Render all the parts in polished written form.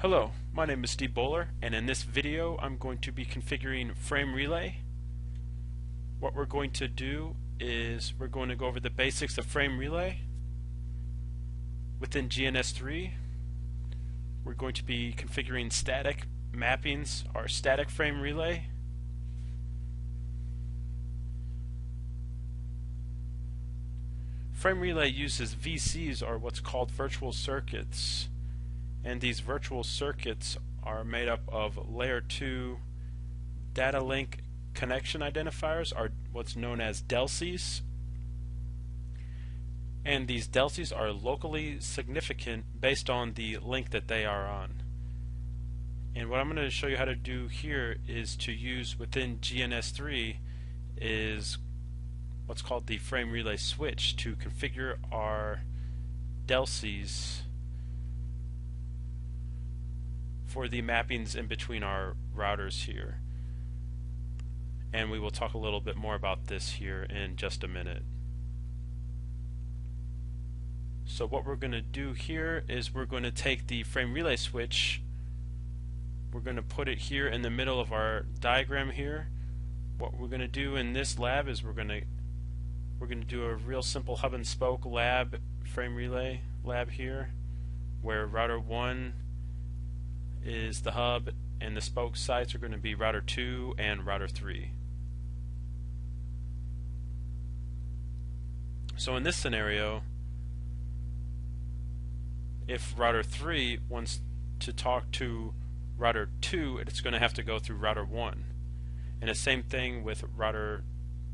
Hello, my name is Steve Bowler, and in this video I'm going to be configuring frame relay. What we're going to do is we're going to go over the basics of frame relay. Within GNS3, we're going to be configuring static mappings, our static frame relay. Frame relay uses VCs, or what's called virtual circuits. And these virtual circuits are made up of layer 2 data link connection identifiers, are what's known as DLCs. And these DLCs are locally significant based on the link that they are on. And what I'm going to show you how to do here is to use within GNS3 is what's called the frame relay switch to configure our DLCs for the mappings in between our routers here. And we will talk a little bit more about this here in just a minute. So what we're going to do here is we're going to take the frame relay switch, we're going to put it here in the middle of our diagram here. What we're going to do in this lab is we're going to do a real simple hub and spoke lab frame relay lab here, where router 1 is the hub and the spoke sites are going to be router 2 and router 3. So in this scenario, if router 3 wants to talk to router 2, it's going to have to go through router 1. And the same thing with router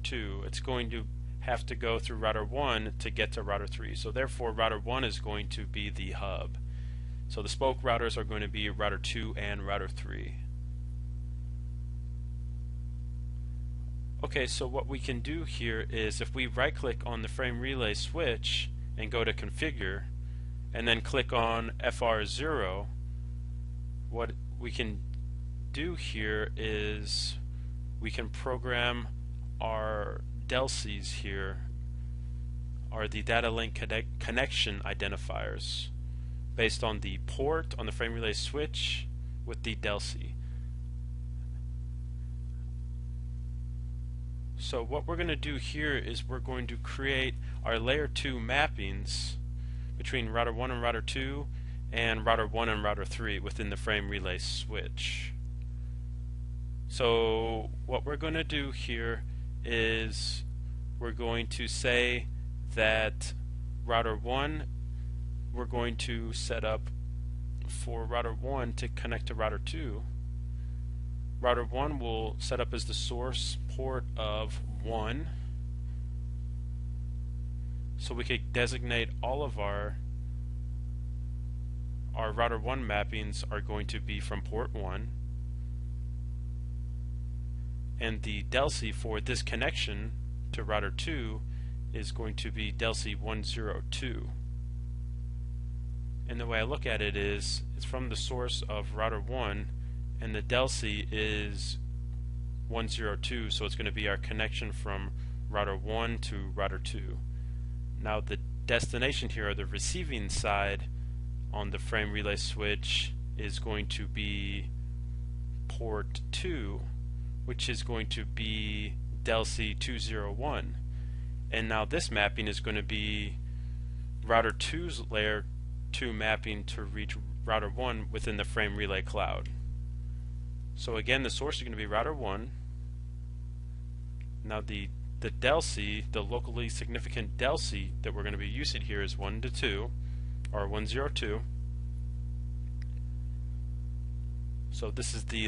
2. It's going to have to go through router 1 to get to router 3. So therefore router 1 is going to be the hub. So the spoke routers are going to be router 2 and router 3. Okay, so what we can do here is if we right click on the frame relay switch and go to configure and then click on FR0, what we can do here is we can program our DLCs here, are the data link connection identifiers, based on the port on the frame relay switch with the DLC. So what we're going to do here is we're going to create our layer 2 mappings between router 1 and router 2 and router 1 and router 3 within the frame relay switch. So what we're going to do here is we're going to say that router 1, we're going to set up for router 1 to connect to router 2. Router 1 will set up as the source port of 1. So we could designate all of our router 1 mappings are going to be from port 1. And the DLC for this connection to router 2 is going to be DLC 102. And the way I look at it is it's from the source of router 1 and the DLC is 102, so it's going to be our connection from router 1 to router 2. Now the destination here, or the receiving side on the frame relay switch, is going to be port 2, which is going to be DLC 201. And now this mapping is going to be router 2's layer 2 mapping to reach router 1 within the frame relay cloud. So again, the source is going to be router 1. Now the DLC, the locally significant DLC that we're going to be using here is 1 to 2, or 102. So this is the